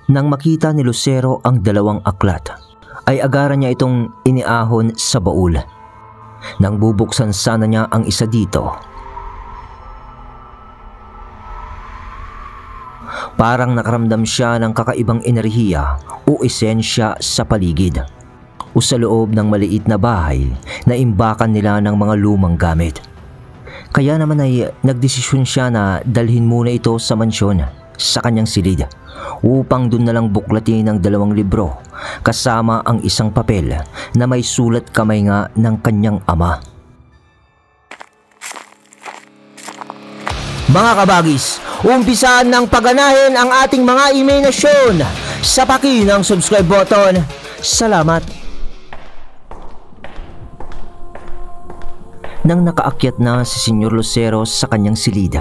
Nang makita ni Lucero ang dalawang aklat, ay agaran niya itong iniahon sa baul. Nang bubuksan sana niya ang isa dito, parang nakaramdam siya ng kakaibang enerhiya o esensya sa paligid o sa loob ng maliit na bahay na imbakan nila ng mga lumang gamit. Kaya naman ay nagdesisyon siya na dalhin muna ito sa mansyon sa kanyang silid upang doon na lang buklatin ang 2 libro kasama ang isang papel na may sulat kamay nga ng kanyang ama. Mga kabagis, umpisaan ng pagganahin ang ating mga imahinasyon sa paki ng subscribe button. Salamat! Nang nakaakyat na si Senyor Lucero sa kanyang silid,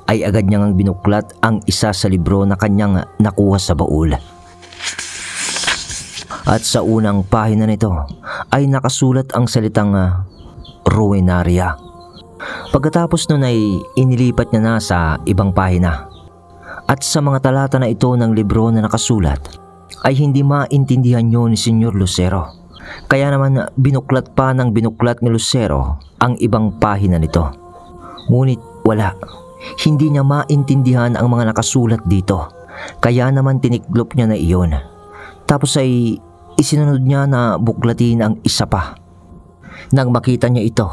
ay agad niyang binuklat ang isa sa libro na kanyang nakuha sa baul. At sa unang pahina nito ay nakasulat ang salitang Ruinaria. Pagkatapos nun ay inilipat niya na sa ibang pahina. At sa mga talata na ito ng libro na nakasulat ay hindi maintindihan yun ni Senyor Lucero. Kaya naman binuklat pa ng binuklat ni Lucero ang ibang pahina nito. Ngunit wala. Hindi niya maintindihan ang mga nakasulat dito. Kaya naman tiniklop niya na iyon. Tapos ay isinunod niya na buklatin ang isa pa. Nang makita niya ito,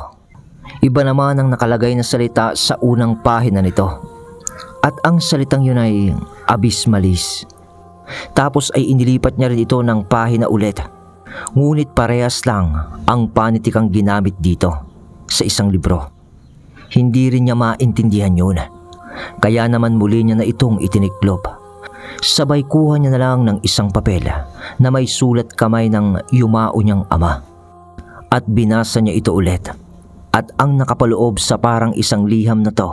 iba naman ang nakalagay na salita sa unang pahina nito. At ang salitang yun ay abysmalis. Tapos ay inilipat niya rin ito ng pahina ulit. Ngunit parehas lang ang panitikang ginamit dito sa isang libro. Hindi rin niya maintindihan yun. Kaya naman muli niya na itong itiniklop. Sabay kuha niya na lang ng isang papel na may sulat kamay ng yumao niyang ama. At binasa niya ito ulit. At ang nakapaloob sa parang isang liham na to.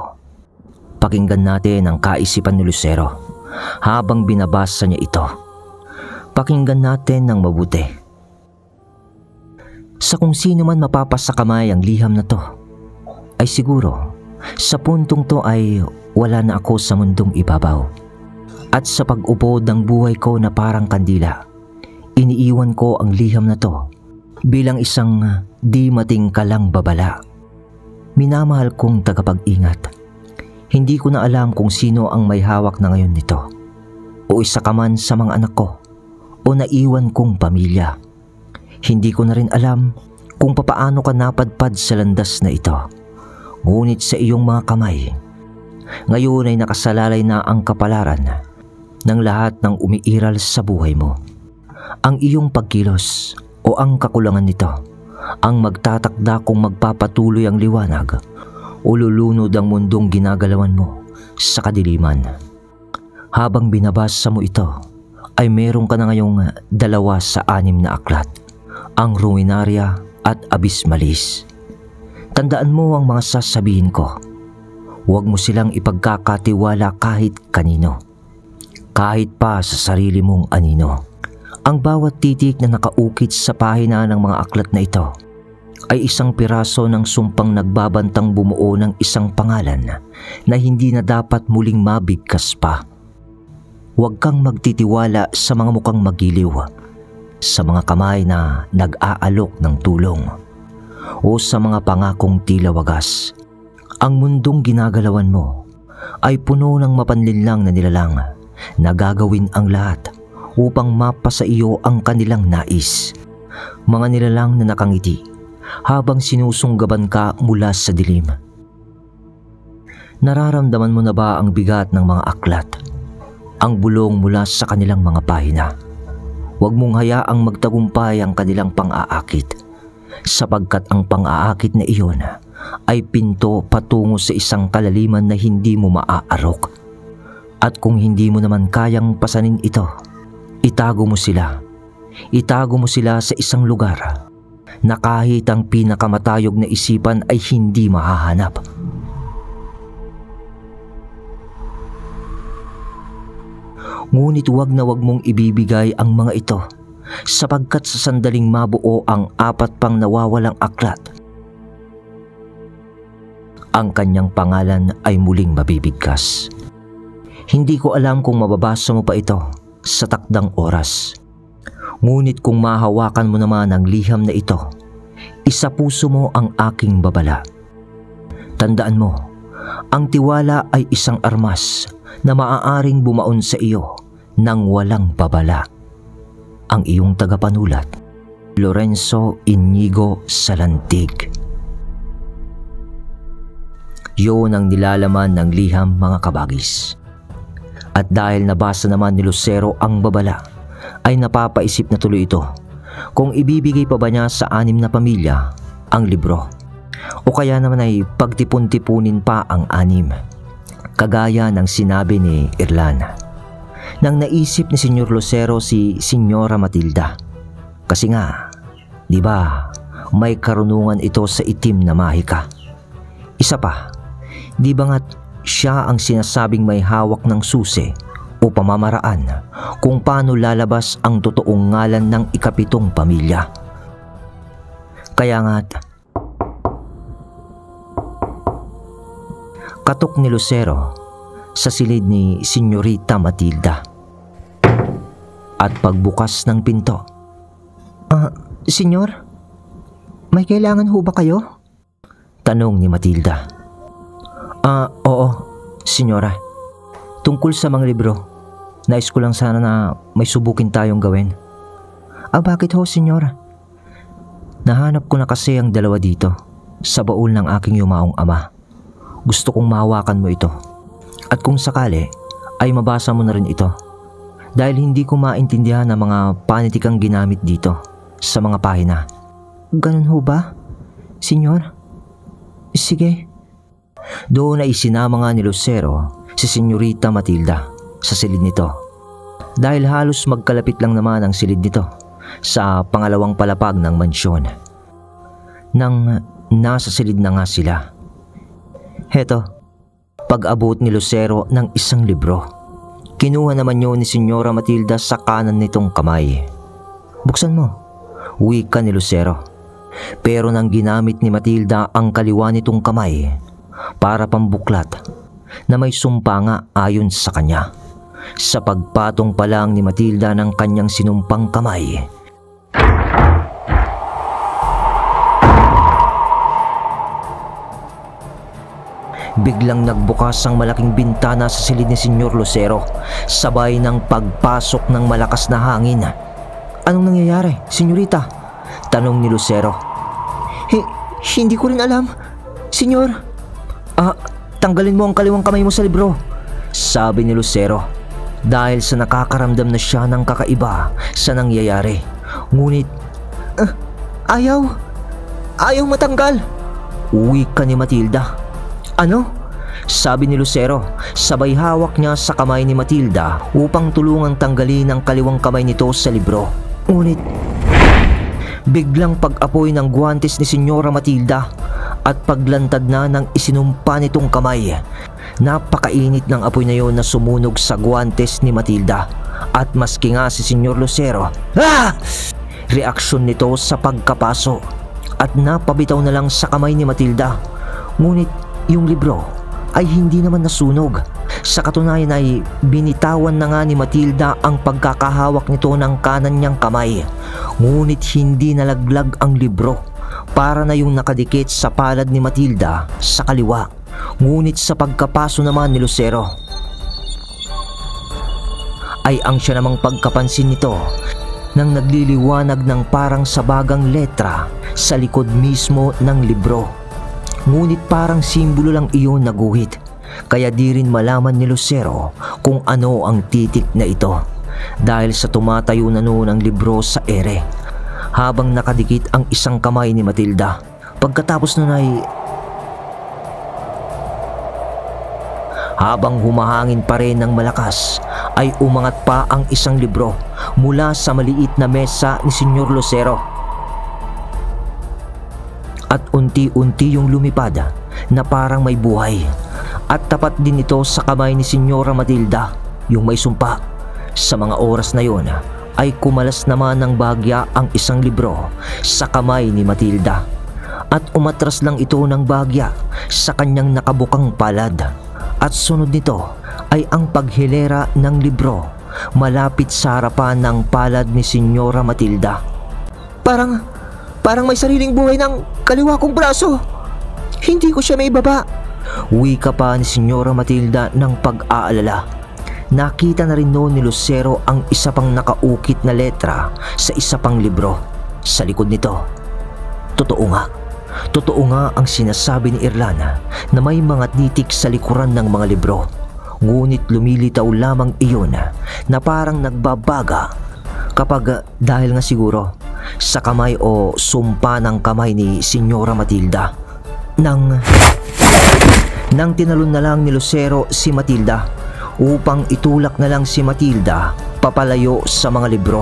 Pakinggan natin ang kaisipan ni Lucero habang binabasa niya ito. Pakinggan natin ng mabuti. Sa kung sino man mapapasakamay ang liham na to, ay siguro sa puntong to ay wala na ako sa mundong ibabaw. At sa pag-ubod ng buhay ko na parang kandila, iniiwan ko ang liham na to bilang isang di matingkalang babala. Minamahal kong tagapag-ingat. Hindi ko na alam kung sino ang may hawak na ngayon nito, o isa ka man sa mga anak ko, o naiwan kong pamilya. Hindi ko na rin alam kung papaano ka napadpad sa landas na ito. Ngunit sa iyong mga kamay, ngayon ay nakasalalay na ang kapalaran ng lahat ng umiiral sa buhay mo. Ang iyong pagkilos o ang kakulangan nito ang magtatakda kung magpapatuloy ang liwanag o lulunod ang mundong ginagalawan mo sa kadiliman. Habang binabasa mo ito, ay meron ka na ngayong 2 sa 6 na aklat, ang Ruinaria at Abysmalis. Tandaan mo ang mga sasabihin ko. Huwag mo silang ipagkakatiwala kahit kanino, kahit pa sa sarili mong anino. Ang bawat titik na nakaukit sa pahina ng mga aklat na ito ay isang piraso ng sumpang nagbabantang bumuo ng isang pangalan na hindi na dapat muling mabigkas pa. Huwag kang magtitiwala sa mga mukhang magiliw, sa mga kamay na nag-aalok ng tulong, o sa mga pangakong tila wagas. Ang mundong ginagalawan mo ay puno ng mapanlinlang na nilalang na gagawin ang lahat upang mapasa iyo ang kanilang nais. Mga nilalang na nakangiti habang sinusunggaban ka mula sa dilim. Nararamdaman mo na ba ang bigat ng mga aklat, ang bulong mula sa kanilang mga pahina? Huwag mong hayaang magtagumpay ang kanilang pang-aakit, sapagkat ang pang-aakit na iyon ay pinto patungo sa isang kalaliman na hindi mo maaarok. At kung hindi mo naman kayang pasanin ito, itago mo sila. Itago mo sila sa isang lugar na kahit ang pinakamatayog na isipan ay hindi mahahanap. Ngunit wag na wag mong ibibigay ang mga ito, sapagkat sa sandaling mabuo ang 4 pang nawawalang aklat, ang kanyang pangalan ay muling mabibigkas. Hindi ko alam kung mababasa mo pa ito sa takdang oras. Ngunit kung mahawakan mo naman ang liham na ito, isa puso mo ang aking babala. Tandaan mo, ang tiwala ay isang armas na maaaring bumaon sa iyo nang walang babala. Ang iyong tagapanulat, Lorenzo Inigo Salantig. Yun ang nilalaman ng liham, mga kabagis. At dahil nabasa naman ni Lucero ang babala, ay napapaisip na tuloy ito kung ibibigay pa ba niya sa 6 na pamilya ang libro o kaya naman ay pagtipon-tipunin pa ang 6, kagaya ng sinabi ni Irlan. Nang naisip ni Senyor Lucero si Senyora Matilda, kasi nga, di ba, may karunungan ito sa itim na mahika. Isa pa, di ba nga't siya ang sinasabing may hawak ng susi o pamamaraan kung paano lalabas ang totoong ngalan ng ika-7 pamilya. Kaya nga't katok ni Lucero sa silid ni Senyorita Matilda. At pagbukas ng pinto, Senyor, may kailangan ho ba kayo? Tanong ni Matilda. Oo, Senyora. Tungkol sa mga libro, nais ko lang sana na may subukin tayong gawin. Bakit ho, Senyora? Nahanap ko na kasi ang 2 dito sa baul ng aking yumaong ama. Gusto kong mahawakan mo ito. At kung sakali, ay mabasa mo na rin ito. Dahil hindi ko maintindihan ang mga panitikang ginamit dito sa mga pahina. Ganun ho ba, Senyor? Sige. Doon ay sinama nga ni Lucero si Senyorita Matilda sa silid nito. Dahil halos magkalapit lang naman ang silid nito sa pangalawang palapag ng mansyon. Nang nasa silid na nga sila, heto, pag-abot ni Lucero ng isang libro. Kinuha naman yun ni Senyora Matilda sa kanan nitong kamay. Buksan mo, wika ni Lucero. Pero nang ginamit ni Matilda ang kaliwa nitong kamay para pambuklat na may sumpa nga ayon sa kanya, sa pagpatong pa lang ni Matilda ng kanyang sinumpang kamay, biglang nagbukas ang malaking bintana sa silid ni Senyor Lucero, sabay ng pagpasok ng malakas na hangin. Anong nangyayari, Senyorita? Tanong ni Lucero. Hindi ko rin alam, Senyor. Tanggalin mo ang kaliwang kamay mo sa libro, sabi ni Lucero, dahil sa nakakaramdam na siya ng kakaiba sa nangyayari. Ngunit, ayaw matanggal, wika ni Matilda. Ano? Sabi ni Lucero, sabay hawak niya sa kamay ni Matilda upang tulungang tanggalin ang kaliwang kamay nito sa libro. Ngunit, biglang pag-apoy ng guwantes ni Senyora Matilda at paglantad na ng isinumpa nitong kamay. Napakainit ng apoy na yon na sumunog sa guwantes ni Matilda. At maski nga si Senyor Lucero, reaksyon nito sa pagkapaso at napabitaw na lang sa kamay ni Matilda. Ngunit yung libro ay hindi naman nasunog. Sa katunayan ay binitawan na nga ni Matilda ang pagkakahawak nito ng kanan niyang kamay. Ngunit hindi nalaglag ang libro, para na yung nakadikit sa palad ni Matilda sa kaliwa. Ngunit sa pagkapaso naman ni Lucero ay ang siya namang pagkapansin nito nang nagliliwanag ng parang sabagang letra sa likod mismo ng libro. Ngunit parang simbolo lang iyon na guhit, kaya di rin malaman ni Lucero kung ano ang titik na ito, dahil sa tumatayo na noon ang libro sa ere habang nakadikit ang isang kamay ni Matilda. Pagkatapos nun ay habang humahangin pa rin ng malakas ay umangat pa ang isang libro mula sa maliit na mesa ni Senyor Lucero. At unti-unti yung lumipad na parang may buhay. At tapat din ito sa kamay ni Senyora Matilda, yung may sumpa. Sa mga oras na yon ay kumalas naman ng bahagya ang isang libro sa kamay ni Matilda. At umatras lang ito ng bahagya sa kanyang nakabukang palad. At sunod nito ay ang paghilera ng libro malapit sa harapan ng palad ni Senyora Matilda. Parang may sariling buhay ng kaliwa kong braso. Hindi ko siya maibaba. Wika pa ni Senyora Matilda ng pag-aalala. Nakita na rin noon ni Lucero ang isa pang nakaukit na letra sa isa pang libro sa likod nito. Totoo nga ang sinasabi ni Irlana na may mga titik sa likuran ng mga libro. Ngunit lumilitaw lamang iyon na parang nagbabaga kapag dahil nga siguro sa kamay o sumpa ng kamay ni Senyora Matilda. Nang tinalon na lang ni Lucero si Matilda upang itulak na lang si Matilda papalayo sa mga libro.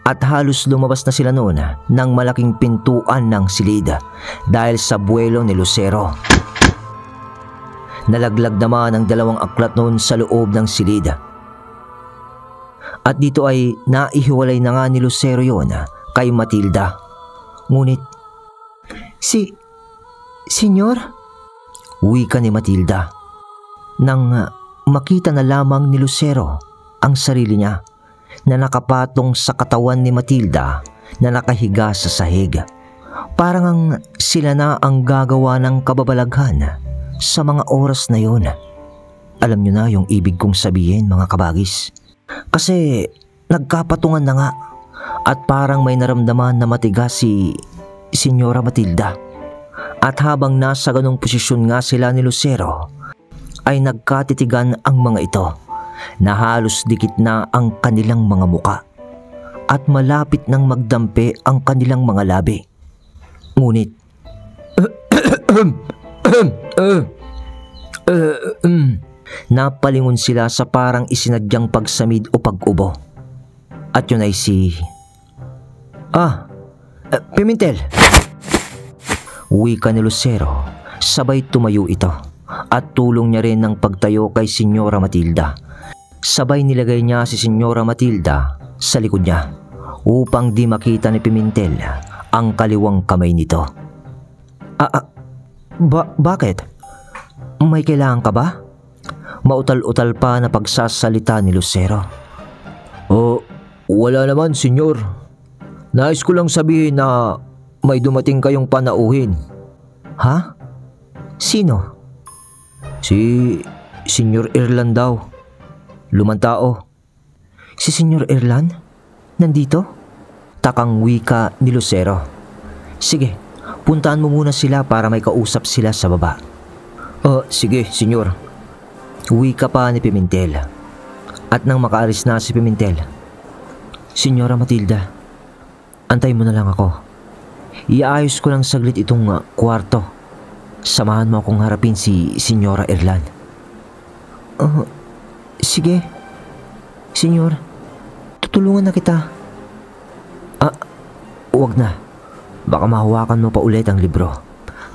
At halos lumabas na sila noon ng malaking pintuan ng silid dahil sa buwelo ni Lucero. Nalaglag naman ang 2 aklat noon sa loob ng silid. At dito ay naihiwalay na nga ni Lucero yon kay Matilda. Ngunit, Senyor? Wika ni Matilda. Nang makita na lamang ni Lucero ang sarili niya na nakapatong sa katawan ni Matilda na nakahiga sa sahig. Parang ang sila na ang gagawa ng kababalaghan sa mga oras na yon. Alam niyo na yung ibig kong sabihin, mga kabagis. Kasi nagkapatungan na nga at parang may naramdaman na matigas si Senyora Matilda. At habang nasa ganong posisyon nga sila ni Lucero, ay nagkatitigan ang mga ito na halos dikit na ang kanilang mga muka at malapit nang magdampi ang kanilang mga labi. Ngunit napalingon sila sa parang isinadyang pagsamid o pag-ubo. At yun ay si Pimentel. Wika ni Lucero, sabay tumayo ito at tulong niya rin ng pagtayo kay Senyora Matilda. Sabay nilagay niya si Senyora Matilda sa likod niya upang di makita ni Pimentel ang kaliwang kamay nito. Bakit? May kailangan ka ba? Mautal-utal pa na pagsasalita ni Lucero. Wala naman, senyor. Nais ko lang sabihin na may dumating kayong panauhin. Ha? Sino? Si Senyor Erlan daw. Lumang tao. Si Senyor Erlan? Nandito? Takang wika ni Lucero. Sige, puntaan mo muna sila para may kausap sila sa baba. Sige, senyor. Wika pa ni Pimentel. At nang makaalis na si Pimentel, Senyora Matilda, antay mo na lang ako. Iayos ko lang saglit itong kwarto. Samahan mo akong harapin si Senyora Erlan. Sige. Senyor, tutulungan na kita. Huwag na. Baka mahawakan mo pa ulit ang libro.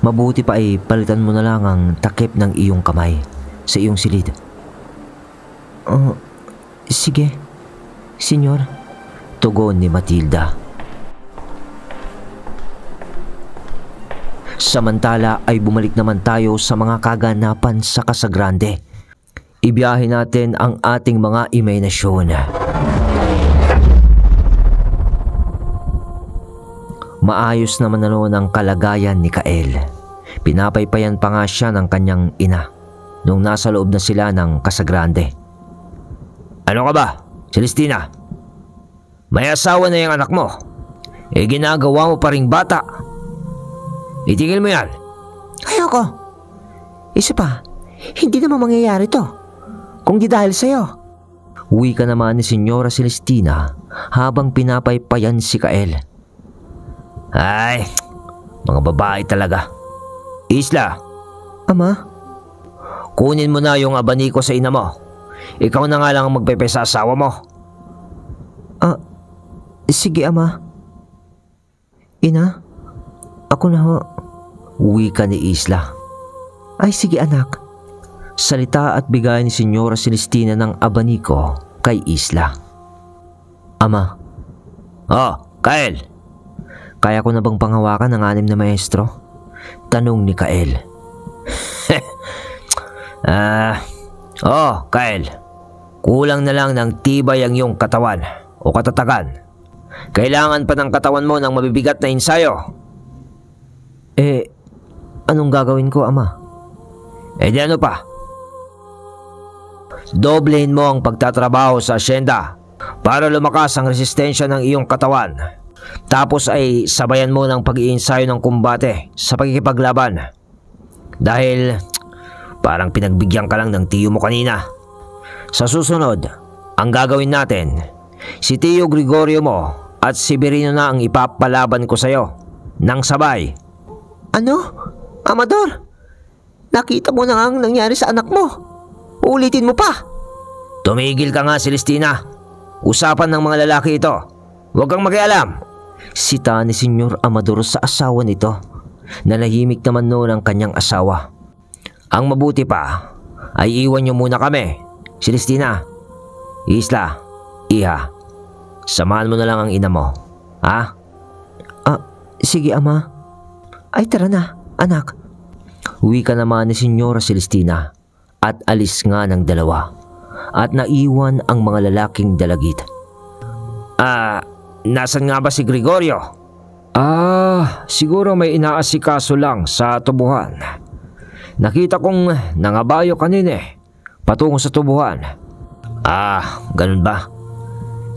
Mabuti pa ay palitan mo na lang ang takip ng iyong kamay sa iyong silid. Sige, senyor. Tugon ni Matilda. Samantala ay bumalik naman tayo sa mga kaganapan sa Casagrande. Ibiyahe natin ang ating mga imahinasyon. Maayos naman na noon ang kalagayan ni Kael. Pinapaypayan pa nga siya ng kanyang ina nung nasa loob na sila ng Casagrande. Ano ka ba, Celestina? May asawa na yung anak mo. Ginagawa mo pa ring bata. Itigil mo yan. Ayoko. Isa pa, hindi naman mangyayari to kung di dahil sa'yo. Wika naman ni Senyora Celestina habang pinapaypayan si Kael. Ay, mga babae talaga. Isla. Ama? Kunin mo na yung abaniko sa ina mo. Ikaw na nga lang ang magpepe sa asawa mo. Sige, ama. Ina, ako na ho. Wika ni Isla. Ay sige, anak. Salita at bigay ni Senyora Celestina ng abaniko kay Isla. Ama. Kael. Kaya ko na bang panghawakan ng 6 na maestro? Tanong ni Kael. Oh, Kyle. Kulang na lang ng tibay ang iyong katawan o katatagan. Kailangan pa ng katawan mo ng mabibigat na ensayo. Anong gagawin ko, Ama? Di ano pa? Doblehin mo ang pagtatrabaho sa asyenda para lumakas ang resistensya ng iyong katawan. Tapos ay sabayan mo ng pag-iensayo ng kumbate sa pagkikipaglaban. Dahil parang pinagbigyan ka lang ng tiyo mo kanina. Sa susunod, ang gagawin natin, si Tio Gregorio mo at si Berino na ang ipapalaban ko sa'yo nang sabay. Ano? Amador? Nakita mo na nga ang nangyari sa anak mo. Uulitin mo pa. Tumigil ka nga, Celestina. Usapan ng mga lalaki ito. Huwag kang makialam. Sita ni Senyor Amador sa asawa nito. Nalahimik naman noon ang kanyang asawa. Ang mabuti pa ay iwan niyo muna kami. Celestina, Isla, Iha, samahan mo na lang ang ina mo. Ha? Sige, Ama. Ay, tara na, anak. Uwi ka naman ni Senyora Celestina at alis nga ng dalawa at naiwan ang mga lalaking dalagit. Nasan nga ba si Gregorio? Siguro may inaasikaso lang sa tubuhan. Nakita kong nangabayo kanina patungo sa tubuhan. Ganun ba?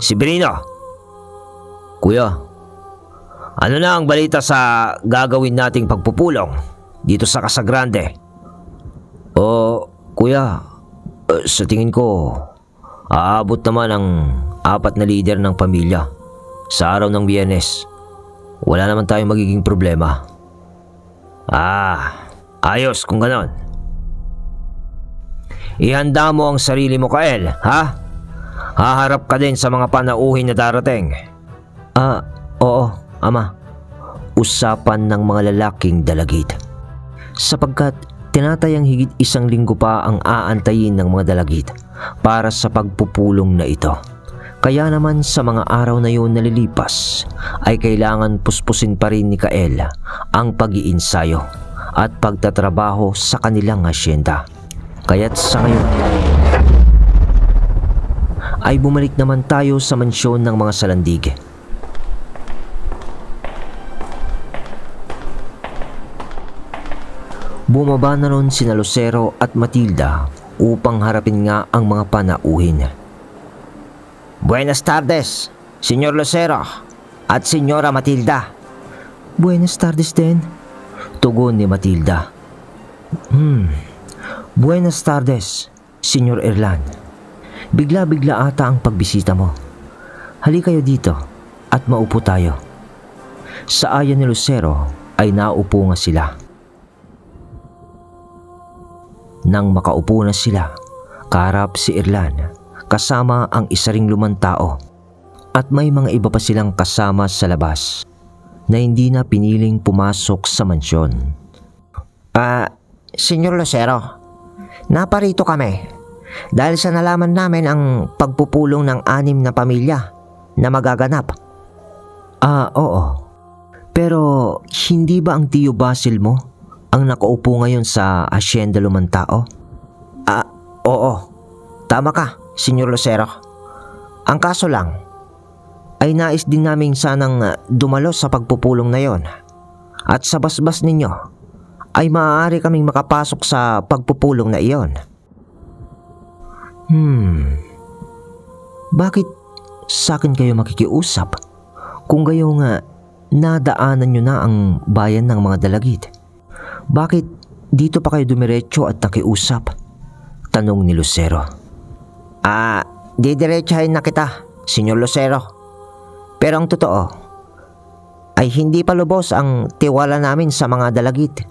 Si Berino? Kuya, ano na ang balita sa gagawin nating pagpupulong dito sa Casagrande? Kuya, sa tingin ko, aabot naman ang 4 na lider ng pamilya sa araw ng Biyernes. Wala naman tayong magiging problema. Ayos kung ganon. Ihanda mo ang sarili mo, Kael, ha? Haharap ka din sa mga panauhin na darating. Oo, Ama. Usapan ng mga lalaking dalagit. Sapagkat tinatayang higit 1 linggo pa ang aantayin ng mga dalagit para sa pagpupulong na ito. Kaya naman sa mga araw na yun na lilipas ay kailangan puspusin pa rin ni Kael ang pag-iinsayo at pagtatrabaho sa kanilang asyenda. Kaya't sa ngayon ay bumalik naman tayo sa mansyon ng mga Salandig. Bumaba na ron sina Lucero at Matilda upang harapin nga ang mga panauhin. Buenas tardes, Senyor Lucero at Senyora Matilda. Buenas tardes din, tugon ni Matilda. Buenas tardes, Senyor Erlan. Bigla-bigla ata ang pagbisita mo. Halika kayo dito at maupo tayo. Sa aya ni Lucero ay naupo nga sila. Nang makaupo na sila, kaharap si Erlan kasama ang isa ring lumang tao at may mga iba pa silang kasama sa labas na hindi na piniling pumasok sa mansyon. Senyor Lucero, naparito kami dahil sa nalaman namin ang pagpupulong ng 6 na pamilya na magaganap. Oo. Pero hindi ba ang Tio Basil mo ang nakaupo ngayon sa asyenda lumantao? Oo. Tama ka, Senyor Lucero. Ang kaso lang, ay nais din namin sanang dumalo sa pagpupulong na yon. At sa basbas ninyo, ay maaari kaming makapasok sa pagpupulong na iyon. Bakit sa akin kayo makikiusap kung gayong nadaanan nyo na ang bayan ng mga dalagit? Bakit dito pa kayo dumiretso at nakiusap? Tanong ni Lucero. Didiretsahin na kita, Senyor Lucero. Pero ang totoo ay hindi pa lubos ang tiwala namin sa mga dalagit.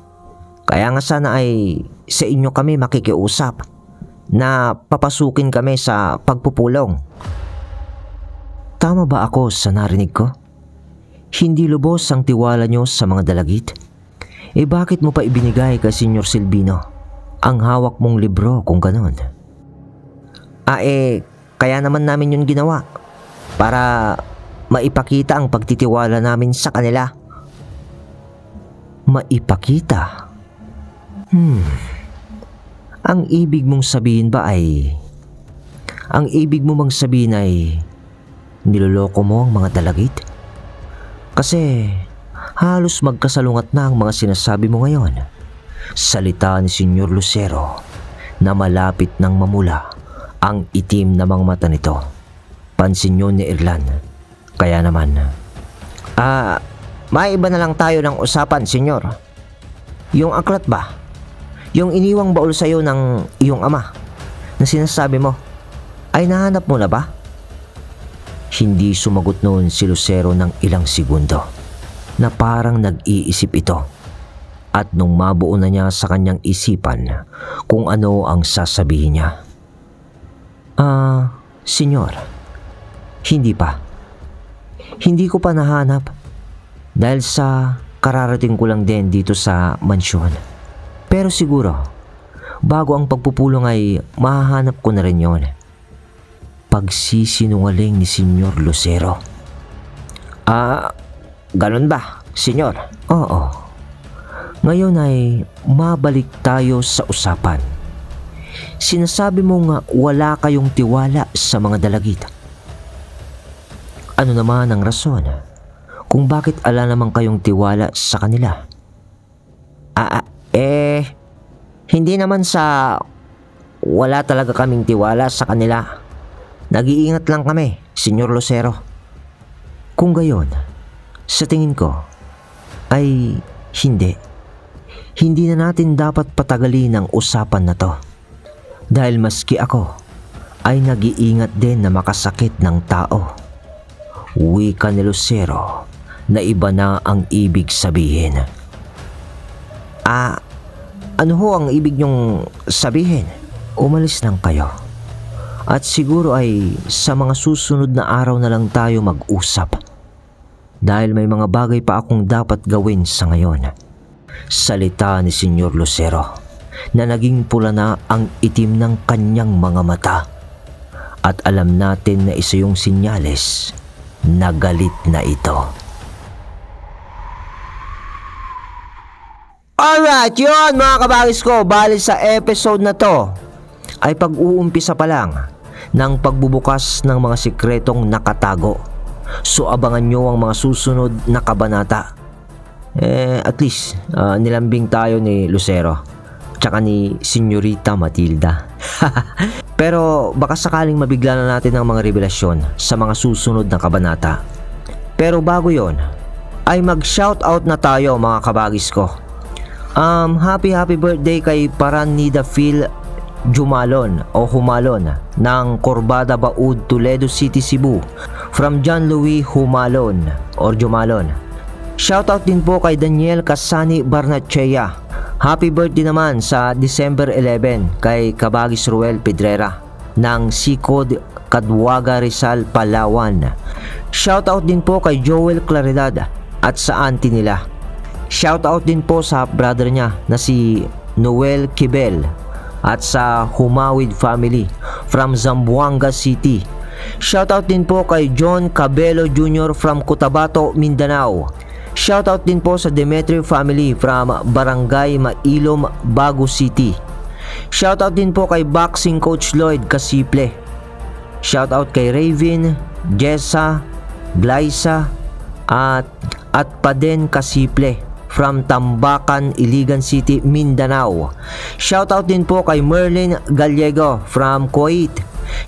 Kaya nga sana ay sa inyo kami makikiusap na papasukin kami sa pagpupulong. Tama ba ako sa narinig ko? Hindi lubos ang tiwala nyo sa mga dalagit? Bakit mo pa ibinigay kay Senyor Silvino ang hawak mong libro kung ganon? Kaya naman namin yun ginawa para maipakita ang pagtitiwala namin sa kanila. Maipakita? Ang ibig mong sabihin ay niloloko mo ang mga dalagit? Kasi halos magkasalungat na ang mga sinasabi mo ngayon. Salita ni Senyor Lucero na malapit nang mamula ang itim na mga mata nito. Pansin yun ni Erlan. Kaya naman, maiba na lang tayo ng usapan, Senyor. Yung aklat ba? Yung iniwang baul sa'yo ng iyong ama na sinasabi mo, ay nahanap mo na ba? Hindi sumagot noon si Lucero ng ilang segundo na parang nag-iisip ito. At nung mabuo na niya sa kanyang isipan kung ano ang sasabihin niya. Senyor, hindi pa. Hindi ko pa nahanap dahil sa kararating ko lang din dito sa mansyon. Pero siguro, bago ang pagpupulong ay mahahanap ko na rin yon. Pagsisinungaling ni Senyor Lucero. Ganun ba, Senyor? Oo. Ngayon ay mabalik tayo sa usapan. Sinasabi mo nga wala kayong tiwala sa mga dalagit. Ano naman ang rason kung bakit ala naman kayong tiwala sa kanila? Hindi naman sa wala talaga kaming tiwala sa kanila. Nag-iingat lang kami, Senyor Lucero. Kung gayon, sa tingin ko ay hindi na natin dapat patagalin ang usapan na to. Dahil maski ako ay nag-iingat din na makasakit ng tao. Wika ni Lucero na iba na ang ibig sabihin. Ano ho ang ibig niyong sabihin? Umalis lang kayo. At siguro ay sa mga susunod na araw na lang tayo mag-usap. Dahil may mga bagay pa akong dapat gawin sa ngayon. Salita ni Senyor Lucero na naging pula na ang itim ng kanyang mga mata. At alam natin na isa yung sinyales na galit na ito. Alright, yun mga kabagis ko. Bali sa episode na to ay pag-uumpisa pa lang ng pagbubukas ng mga sikretong nakatago. So abangan nyo ang mga susunod na kabanata. At least nilambing tayo ni Lucero tsaka ni Senyorita Matilda. Pero baka sakaling mabigla na natin ang mga revelasyon sa mga susunod na kabanata. Pero bago yon ay mag-shoutout na tayo mga kabagis ko. Happy birthday kay Paranida Phil Jumalon o Humalon ng Corbada Baud, Toledo City, Cebu, from John Louis Humalon or Jumalon. Shoutout din po kay Daniel Casani Barnachea. Happy birthday naman sa December 11 kay Kabagis Ruel Pedrera ng Sikod, Kadwaga, Rizal, Palawan. Shoutout din po kay Joel Claridad at sa auntie nila. Shoutout din po sa brother niya na si Noel Kibel at sa Humawid family from Zamboanga City. Shoutout din po kay John Cabello Jr. from Cotabato, Mindanao. Shoutout din po sa Demetrio family from Barangay Mailom, Bago City. Shoutout din po kay Boxing Coach Lloyd Casiple. Shoutout kay Raven, Jessa, Glyza at Paden Casiple from Tambacan, Iligan City, Mindanao. Shoutout din po kay Merlin Gallego from Kuwait.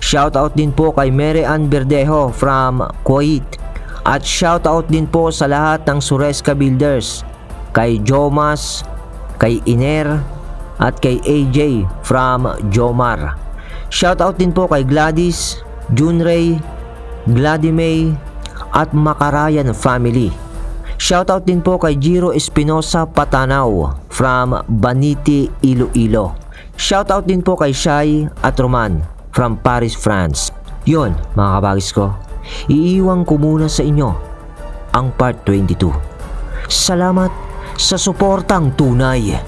Shoutout din po kay Mary Ann Verdejo from Kuwait. At shoutout din po sa lahat ng Suresca Builders, kay Jomas, kay Iner, at kay AJ from Jomar. Shoutout din po kay Gladys, Junray, Gladimay, at Makarayan family. Shoutout din po kay Jiro Espinosa Patanaw from Baniti, Iloilo. Shoutout din po kay Shai at Roman from Paris, France. Yun mga kabagis ko, iiwan ko muna sa inyo ang part 22. Salamat sa suportang tunay.